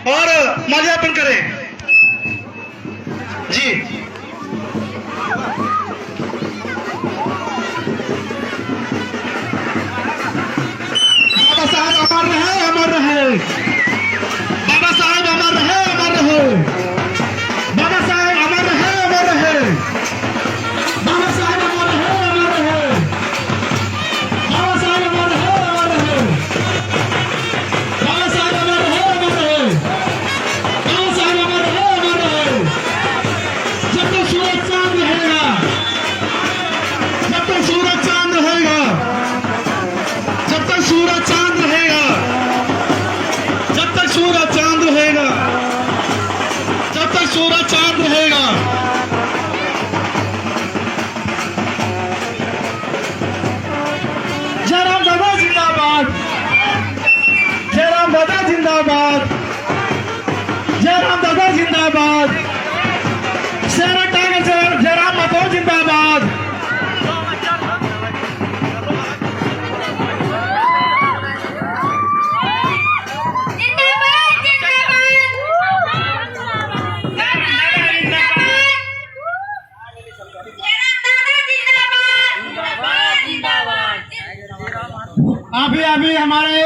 और माल्यार्पण करें जी। बाबा साहब अमर रहे, अमर रहे। बाबा साहब अमर रहे, अमर रहे। बाबा साहब अमर रहे, अमर रहे। बाबा साहब अमर रहे, अमर रहे। बाबा साहब अमर रहे, अमर रहे। बाबा साहब अमर रहे, अमर रहे। बाबा साहब अमर रहे, अमर रहे। जब तक सूरज चांद रहेगा, जब तक सूरज चांद रहेगा, जब तक सूरज चांद रहेगा, जब तक सूरज चांद रहेगा, जब तक सूरज चांद रहेगा। जयराम दादा जिंदाबाद, जयराम दादा जिंदाबाद, जयराम दादा जिंदाबाद, शेरा टाइगर जयराम माधव जिंदाबाद। अभी हमारे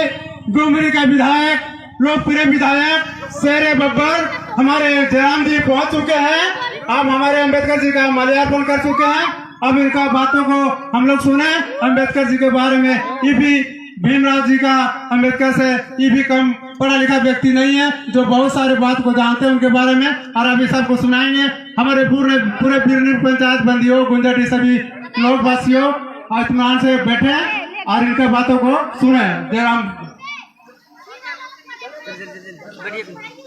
डुमरी के विधायक, लोकप्रिय विधायक शेरे बब्बर हमारे जयराम जी पहुंच चुके हैं। अब हमारे अंबेडकर जी का माल्यार्पण कर चुके हैं। अब इनका बातों को हम लोग सुने अंबेडकर जी के बारे में। ये भी भीमराव जी का अंबेडकर से ये भी कम पढ़ा लिखा व्यक्ति नहीं है, जो बहुत सारे बात को जानते हैं उनके बारे में। और अभी सबको सुनाएंगे हमारे पूरे बिरनी पंचायत बंदियों, गुंजटी सभी लोग वासियों इत्मीनान से बैठे और इनके बातों को सुने। जयराम।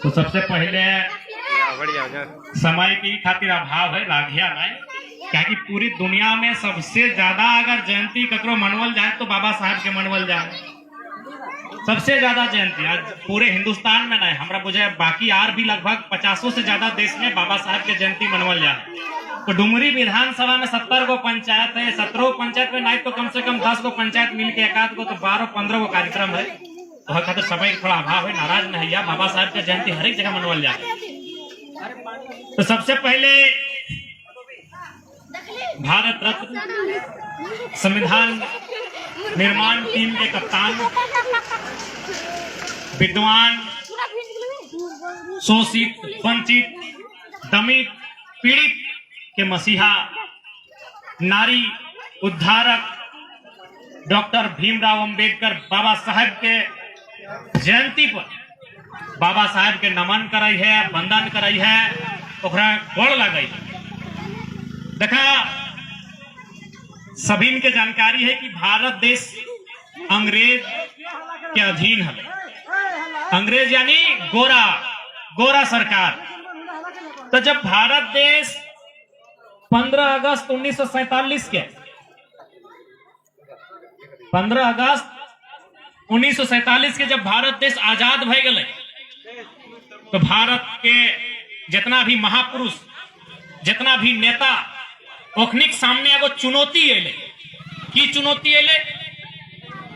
तो सबसे पहले समय की खातिर अभाव है लाघिया नहीं, क्या कि पूरी दुनिया में सबसे ज्यादा अगर जयंती ककरो मनवल जाए तो बाबा साहब के मनवल जाए। सबसे ज्यादा जयंती आज पूरे हिंदुस्तान में नहीं, हमरा बुझे बाकी और भी लगभग 50 से ज्यादा देश में बाबा साहब के जयंती मनवल जाए। तो डुमरी विधानसभा में 70 गो पंचायत है, 17 पंचायत में नहीं तो कम से कम 10 गो पंचायत मिलके एकाध गो तो 12-15 गो कार्यक्रम है। तो हर खातिर समय का थोड़ा अभाव है, नाराज नहीं है। बाबा साहब के जयंती हर एक जगह मनवल जाए। तो सबसे पहले भारत रत्न संविधान निर्माण टीम के कप्तान, विद्वान, शोषित, वंचित, दमित, पीड़ित के मसीहा, नारी उद्धारक डॉक्टर भीमराव अंबेडकर बाबा साहब के जयंती पर बाबा साहब के नमन करई है, वंदन करई है, ओकरा गोड़ लगई। देखा सभी के जानकारी है कि भारत देश अंग्रेज के अधीन है। अंग्रेज यानी गोरा सरकार। तो जब भारत देश 15 अगस्त 1947 के 15 अगस्त 1947 के जब भारत देश आजाद भय गए तो भारत के जितना भी महापुरुष, जितना भी नेता, ओखनिक सामने एगो चुनौती अले। की चुनौती अले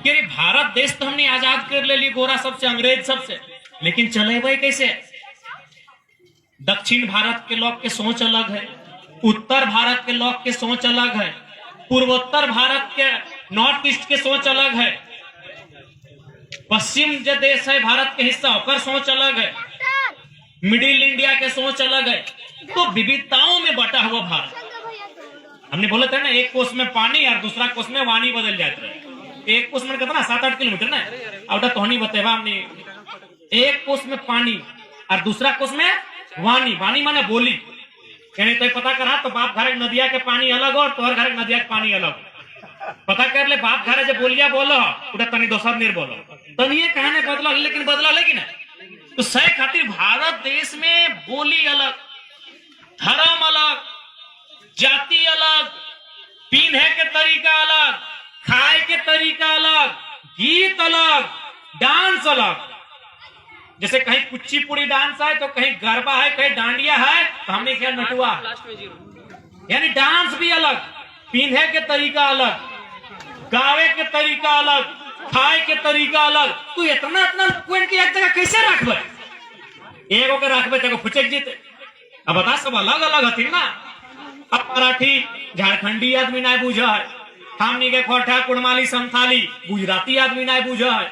कि अरे भारत देश तो हमने आजाद कर ले गोरा सबसे, अंग्रेज सबसे, लेकिन चलेबे कैसे? दक्षिण भारत के लोग के सोच अलग है, उत्तर भारत के लोग के सोच अलग है, पूर्वोत्तर भारत के नॉर्थ ईस्ट के सोच अलग है, पश्चिम जो देश है भारत के हिस्सा होकर सोच अलग है, मिडिल इंडिया के सोच अलग है। तो विविधताओं में बटा हुआ भारत। हमने बोले थे ना, एक कोस में पानी और दूसरा कोस में वाणी बदल जाते रहे। एक कोस में कितना 7-8 किलोमीटर ना, और तोहनी बतेवा हमने एक कोस में पानी और दूसरा कोस में वाणी। वाणी माने बोली, यानी तो पता करा तो बाप घर नदिया के पानी अलग और तोहर घर नदिया के पानी अलग। पता कर ले बाप घर जो बोलिया बोलो उड़ा तनी दोसर नहीं बोलो, तनिए कहने बदला, लेकिन बदला लेकिन तो सही खातिर भारत देश में बोली अलग, धर्म अलग, जाति अलग, पीने के तरीका अलग, खाए के तरीका अलग, गीत अलग, डांस अलग। जैसे कहीं कुचिपुड़ी डांस है तो कहीं गरबा है, कहीं डांडिया है तो हमने क्या नटुआ, यानी डांस भी अलग, पीने के तरीका अलग, गावे के तरीका अलग, खाए के तरीका अलग। तू इतना इतना पॉइंट की एक जगह कैसे रख ले? एगो के रखबे तो फुचक जीते। अब बता सब अलग अलग हथिन ना। अब मराठी झारखंडी आदमी ना बुझ है, हमनी के खोटा कुड़माली संथाली गुजराती आदमी ना बुझ है।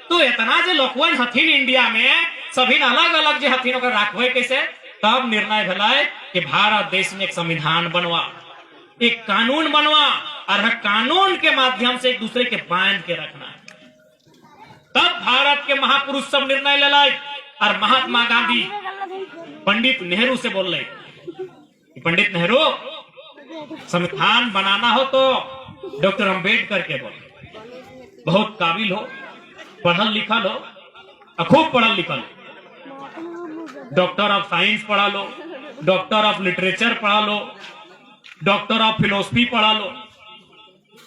तो इतना जो लोकवन हथिन इंडिया में सभी अलग अलग जो हथिन ओकर रखबे कैसे। तब निर्णय भेलै कि भारत देश में एक संविधान बनवा, एक कानून बनवा, और कानून के माध्यम से एक दूसरे के बांध के रखना। तब भारत के महापुरुष सब निर्णय ले लाए। और महात्मा गांधी पंडित नेहरू से बोल रहे, पंडित नेहरू संविधान बनाना हो तो डॉक्टर अंबेडकर के बोल, बहुत काबिल हो, पढ़ल लिखल हो, खूब पढ़ल लिखल, डॉक्टर ऑफ साइंस पढ़ा लो, डॉक्टर ऑफ लिटरेचर पढ़ा लो, डॉक्टर ऑफ फिलोसफी पढ़ा लो,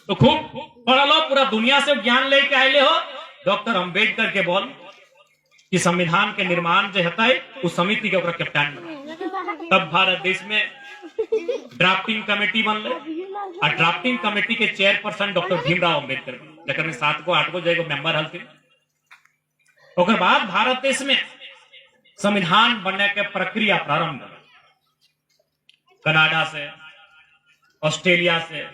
तो खूब पढ़ा लो, पूरा दुनिया से ज्ञान लेके आए हो। डॉक्टर अंबेडकर के बोल कि संविधान के निर्माण जो होता है उस समिति के ऊपर कैप्टन बना। तब भारत देश में ड्राफ्टिंग कमेटी बनले, और ड्राफ्टिंग कमेटी के चेयरपर्सन डॉक्टर भीमराव अंबेडकर, जकर में 7 को 8 को जो मेंबर हलथिन। ओकर बाद भारत देश में संविधान बनने के प्रक्रिया प्रारंभ है। कनाडा से, ऑस्ट्रेलिया से,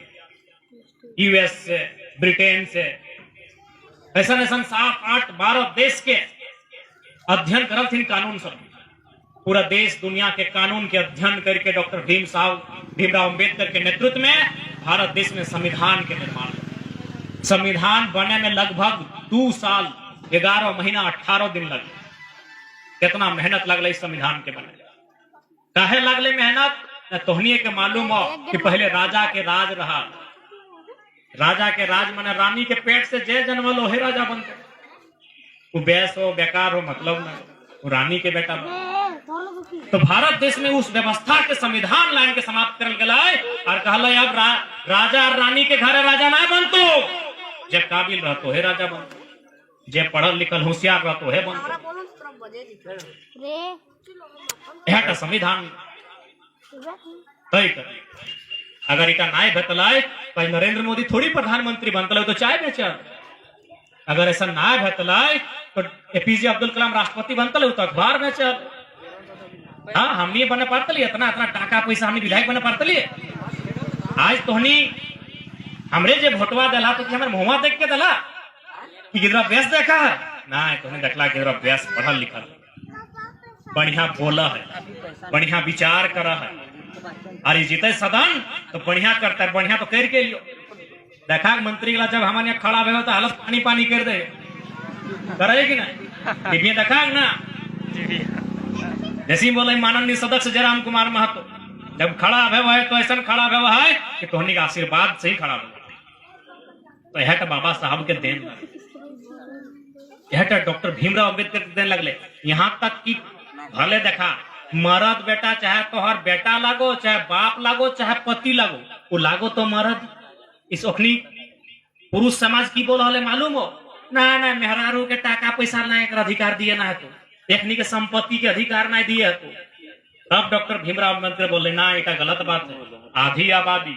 यूएस से, ब्रिटेन से, ऐसा 7, 8, 12 देश के अध्ययन करत थी कानून सब। पूरा देश दुनिया के कानून के अध्ययन करके डॉक्टर भीमराव अंबेडकर के नेतृत्व में भारत देश में संविधान के निर्माण। संविधान बनने में लगभग 2 साल 11 महीना 18 दिन लगे। कितना मेहनत लगल इस संविधान के बने। काहे लगले मेहनत न तोहनिए के मालूम हो कि पहले राजा के राज रहा। राजा के राज माने रानी के पेट से जे जन्मल हे राजा बनते। वो बेस हो बेकार हो मतलब ना, वो रानी के बेटा बन। तो भारत देश में उस व्यवस्था के संविधान लाइन के समाप्त करल गया और कहल अब राजा और रानी के घर राजा ना बनतो, जे काबिल रहतो हे राजा बनतो, जे पढ़ल लिखल होशियार रहतो हे बनतो। यह का संविधान तय कर। अगर इका नाय भेटल तो नरेंद्र मोदी थोड़ी प्रधानमंत्री बनतल तो चाय बेचल। अगर ऐसा ना भेटल तो एपीजे अब्दुल कलाम राष्ट्रपति बनतल तो अखबार बेचल। हाँ हमनी बने पारतली, इतना इतना टाका पैसा हमनी विधायक बने पारतली। आज तोहनी हमरे जे भोटवा दला तो हमारे मुहवा देख के दला कि गिदरा बेस देखा है ना, तोहने देखला गिदरा बेस पढ़ल लिखल, बढ़िया बोला है, बढ़िया विचार करा है, अरे जीते सदन तो बढ़िया करता है, बढ़िया तो करके लियो। देखा मंत्री के जब हमारे यहाँ खड़ा हुआ तो हालत पानी पानी कर दे करे कि ना टीवी देखा ना। जैसे बोले माननीय सदस्य जयराम कुमार महतो जब खड़ा हुआ है तो ऐसा खड़ा हुआ है कि तोहनी का आशीर्वाद से ही खड़ा हुआ। तो यह तो बाबा साहब के देन लगे, यह तो डॉक्टर भीमराव अम्बेडकर के देन लगले। यहाँ तक कि भले देखा मर्द बेटा चाहे तोहर बेटा लागो, चाहे बाप लागो, चाहे पति लागो, वो लागो तो मर्द। इस ओखनी पुरुष समाज की बोल हले मालूम हो ना, ना मेहरारू के टाका पैसा ना एक अधिकार दिए ना है तो एकनी के संपत्ति के अधिकार ना दिए है तो। तब डॉक्टर भीमराव अम्बेडकर बोले ना एक गलत बात है, आधी आबादी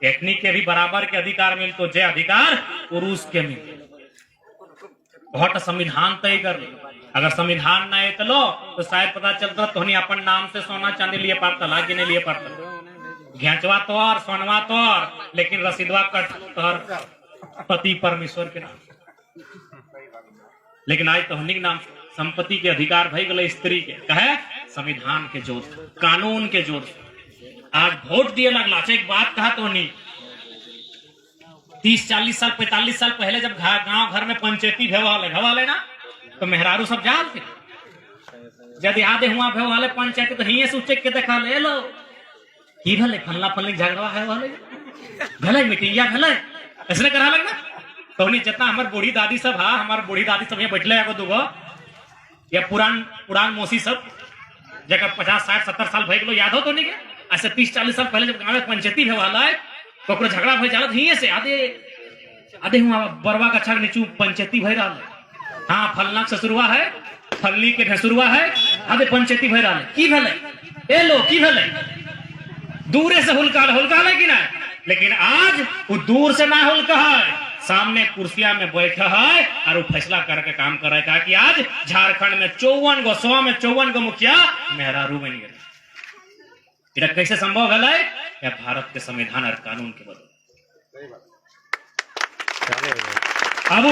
एकनी के भी बराबर के अधिकार मिल तो जे अधिकार पुरुष के मिल। बहुत संविधान तय कर ले। अगर संविधान ना लो तो शायद पता चलता तो अपन नाम से सोना चांदी लिए पाता लागे नहीं लिए पाता, घेचवा तोर सोनवा तोर लेकिन रसीदवा कट तोर पति परमेश्वर के नाम। लेकिन आज तोहनी के नाम संपत्ति के अधिकार भई गए स्त्री के, कहे संविधान के जोर से, कानून के जोर से। आज वोट दिए लगला। एक बात कहा तोहनी 30-40 साल 45 साल पहले जब गांव घर में पंचायती भेवाले ना तो मेहरारू सब जाल थे। यदि आधे हुआ भेवाले पंचायती तो हिये से उचेक के देखा ले लो की भले फल्ला फल्ली झगड़ा है वाले भले मीटिंग भले ऐसे करा लगना। तो उन्हीं जितना हमारे बूढ़ी दादी सब हा, हमारे बूढ़ी दादी सब ये बैठले एगो दूगो या पुरान मौसी सब जगह 50, 60, 70 साल भई गलो याद हो तो नहीं के। ऐसे 30-40 साल पहले जब गाँव में पंचायती भेवाला है तो झगड़ा भई जाला हिये से आधे हुआ बरवा का छाग नीचू पंचायती भई रहा। हाँ फलना ससुरवा है, फलनी के भैंसुरवा है, आधे पंचायती भई रहा की भले ए लो की भले दूरे से हुलका है कि ना। लेकिन आज वो दूर से ना हुलका है, सामने कुर्सिया में बैठा है और वो फैसला करके काम कर रहा है कि आज झारखंड में 54 गो 100 में 54 गो मुखिया मेहरारू बन गए। इधर कैसे संभव है? या भारत के संविधान और कानून के बदले। अब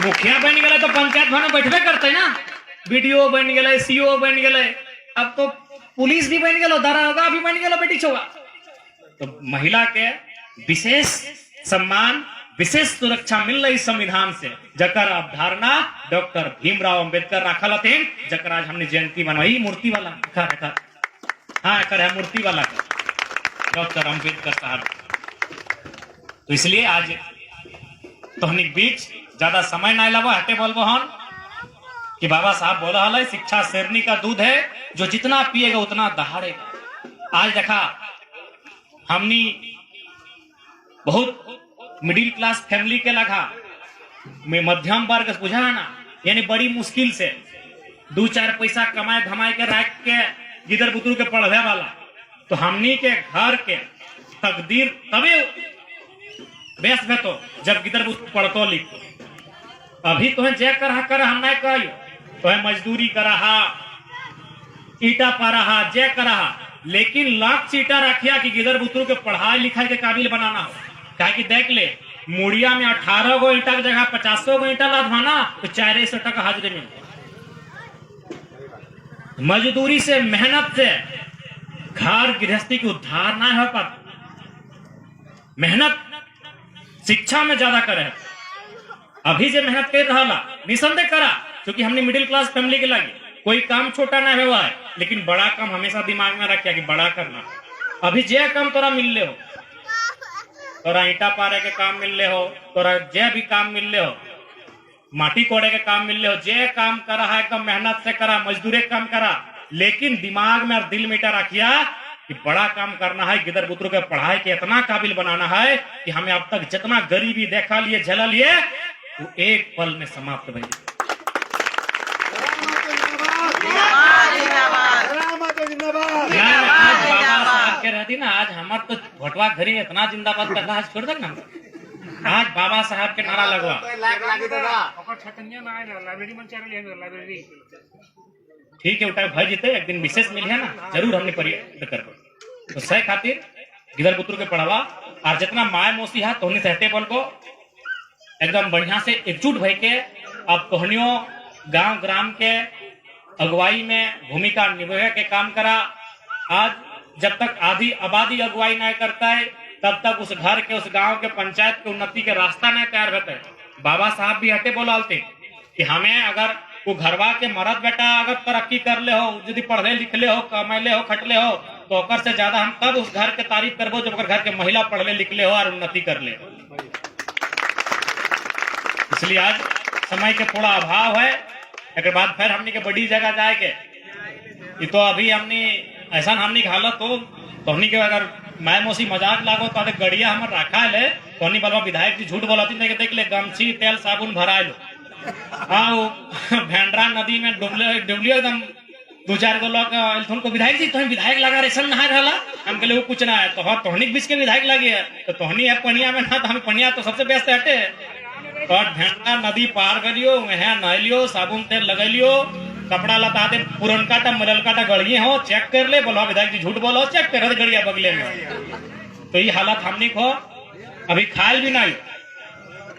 मुखिया बन गए तो पंचायत भवन में बैठबे करते ना, बीडीओ बन गए, सीओ बन गए, अब तो पुलिस भी बन गए, दरोगा भी बन गए, बेटी छोगा। तो महिला के विशेष सम्मान, विशेष सुरक्षा मिल रही संविधान से, जकर अवधारणा डॉक्टर भीमराव अंबेडकर रखल हथिन, जकर आज हमने जयंती बनवाई मूर्ति वाला हाँ कर है मूर्ति वाला डॉक्टर अंबेडकर साहब। तो इसलिए आज तोहनी बीच ज्यादा समय ना लगा, हटे बोलबो हन कि बाबा साहब बोला है शिक्षा शेरनी का दूध है, जो जितना पिएगा उतना दहाड़ेगा। आज देखा हमनी बहुत मिडिल क्लास फैमिली के लगा में मध्यम वर्ग बुझा है ना, यानी बड़ी मुश्किल से 2-4 पैसा कमाए धमाए के रख के गिदर बुतरू के पढ़ने वाला। तो हमनी के घर के तकदीर तभी बेस भेतो जब गिदर बुतरू पढ़तो लिखो। अभी तुम्हें जे कर हम नहीं कहियो, तुम्हें मजदूरी करा, ईटा पा रहा, जे करा, लेकिन लक्ष्य ईटा रखिया कि गिदर बुतरू के पढ़ाई लिखाई के काबिल बनाना हो। कहे कि देख ले मुड़िया में 18 गो ईटा की जगह 50 गो ईटा लादवाना तो 400 टका हाजिरी में। मजदूरी से मेहनत से घर गृहस्थी की उद्धार ना हो पाता। मेहनत शिक्षा में ज्यादा करे, अभी जो मेहनत कर रहा निसंदेह करा, क्योंकि हमने मिडिल क्लास फैमिली के लगे कोई काम छोटा ना हुआ है, लेकिन बड़ा काम हमेशा दिमाग में रखिया कि बड़ा करना। अभी जे काम तोरा मिल ले हो, तोरा ईटा पारे के काम मिल ले हो, तोरा जे भी काम मिल ले हो, माटी कोड़े के काम मिल ले हो, जे काम करा है एकदम मेहनत से करा, मजदूरी काम करा, लेकिन दिमाग में और दिल में ईटा रखिया कि बड़ा काम करना है, गिदर बुतरू के पढ़ाई के इतना काबिल बनाना है कि हमें अब तक जितना गरीबी देखा लिए झेला लिए वो एक पल में समाप्त भई। आज बाबा साहब के रहती ना, आज हमार तो भोटवा घरी इतना जिंदाबाद करना, आज छोड़ देना, आज बाबा साहब के नारा लगवा। ठीक है उठा भाई जीते एक दिन विशेष मिल है ना, जरूर हमने परिचय कर तो सही खातिर गिदर पुत्र के पढ़ावा और जितना माय मौसी है तोहनी सहते बोल को एकदम बढ़िया से एकजुट भई के अब तोहनियों गांव ग्राम के अगुवाई में भूमिका निभावे के काम करा। आज जब तक आधी आबादी अगुवाई नहीं करता है तब तक उस घर के उस गांव के पंचायत के उन्नति के रास्ता नहीं तैयार होता है। बाबा साहब भी हटे बोलाते कि हमें अगर वो घरवा के मरद बेटा अगर तरक्की कर ले हो, यदि पढ़ले लिखले हो, कमैले हो, खटले हो, तो ओकर से ज्यादा हम तब उस घर के तारीफ करबो जब घर के महिला पढ़ले लिखले हो और उन्नति कर ले। इसलिए आज समय के थोड़ा अभाव है, एक बाद फिर हमने के बड़ी जगह जाए के तो अभी हमने ऐसा हमने हालत हो तो हमने के अगर माय मौसी मजाक लागो तो गड़िया हमारे रखा है तो हमने बोलवा विधायक जी झूठ बोलाती नहीं, देख ले गमछी तेल साबुन भरा लो। हाँ भेंडरा नदी में डुबलियो एकदम 2-4 गो लोग को विधायक जी तुम्हें विधायक लगा रेशन नहा रहा, हम कहले वो कुछ ना है तो हाँ तोहनी बीच के विधायक लगे है तो तोहनी है पनिया में ना, तो हमें पनिया तो सबसे बेस्ट हटे और भेंडरा नदी पार करियो, वहाँ नहलियो, साबुन तेल लगलियो, कपड़ा लता दे पुरनका टा मललका टा गड़िए हो, चेक कर ले, बोलो विधायक जी झूठ बोलो, चेक कर गड़िया बगले में। तो ये हालत हमने को अभी खायल भी नहीं,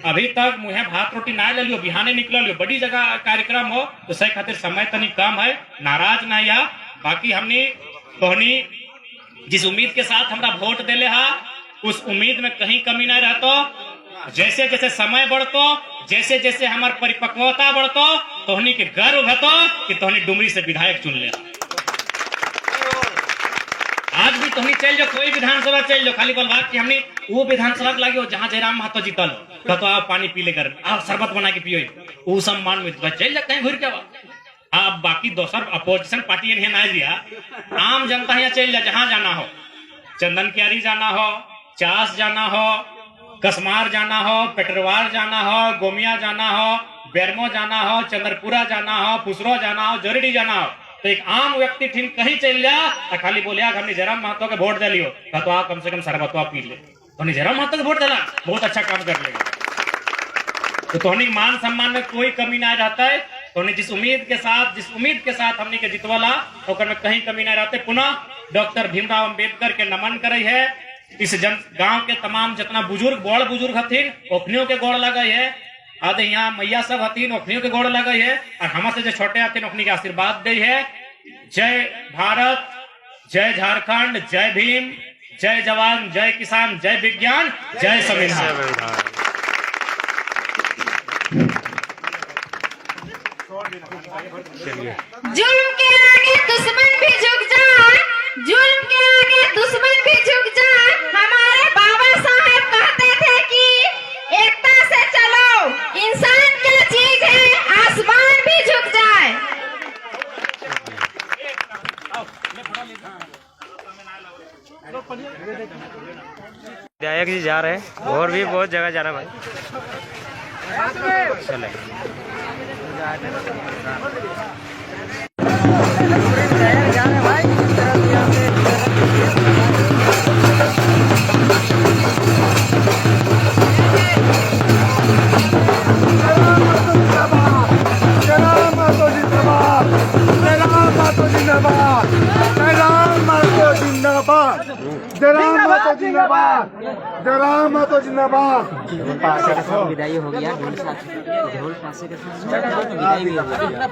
अभी तक मुहे भात रोटी ना ले लियो, बिहाने निकल लियो, बड़ी जगह कार्यक्रम हो तो सही खातिर समय तनी कम है, नाराज ना या। बाकी हमने तोहनी जिस उम्मीद के साथ हमरा वोट देले हा उस उम्मीद में कहीं कमी नहीं रहतो। जैसे जैसे समय बढ़तो, जैसे जैसे हमार परिपक्वता बढ़तो, तोहनी के गर्व हतो कि तोहनी डुमरी से विधायक चुन ले। आज भी तोहनी चल जो कोई विधानसभा चल जो, खाली बोलवा कि हमने वो विधानसभा लगे हो जहाँ जयराम महतो जीतल हो तो आओ पानी पी ले कर आओ शरबत बना के पियो, वो सम्मान में चल जा कहीं घूर के। अब बाकी दोसर अपोजिशन पार्टी ना दिया, आम जनता यहाँ चल जा, जहाँ जाना हो, चंदन क्यारी जाना हो, चास जाना हो, कसमार जाना हो, पेटरवार जाना हो, गोमिया जाना हो, बेरमो जाना हो, चंद्रपुरा जाना हो, फुसरो जाना हो, जोरीडी जाना हो, तो एक आम व्यक्ति ठीक कहीं चल जा खाली बोलिया हमने जयराम महतो के वोट दे लियो तो आप कम से कम शरबतवा पी ले, तो जयराम महतो के वोट देला बहुत अच्छा काम कर लेगा। तो तोहनी के मान सम्मान में कोई कमी ना रहता है। तोहनी जिस उम्मीद के साथ हमने के जितवाला ओकर में कहीं कमी ना रहते। पुनः डॉक्टर भीमराव अंबेडकर के नमन करे है। इस गांव के तमाम जितना बुजुर्ग बड़ बुजुर्ग हथिन ओखनियों के गोड़ लगे है। आधे यहाँ मैया सब हथिन ओखनियों के गोड़ लगे है। और हमारे से जो छोटे हथिन ओखनी के आशीर्वाद दे है। जय भारत, जय झारखंड, जय भीम, जय जवान, जय किसान, जय विज्ञान, जय संविधान। जुल्म के आगे दुश्मन भी झुक जाए, जुल्म के आगे दुश्मन भी झुक जाए। हमारे बाबा साहब कहते थे कि एकता से चलो, इंसान क्या चीज है, आसमान भी झुक जाए। विधायक जी जा रहे हैं और भी बहुत जगह जाना भाई। चले ढोल पासे के साथ विदाई हो गया। ढोल पासे के साथ विदाई भी हो गया।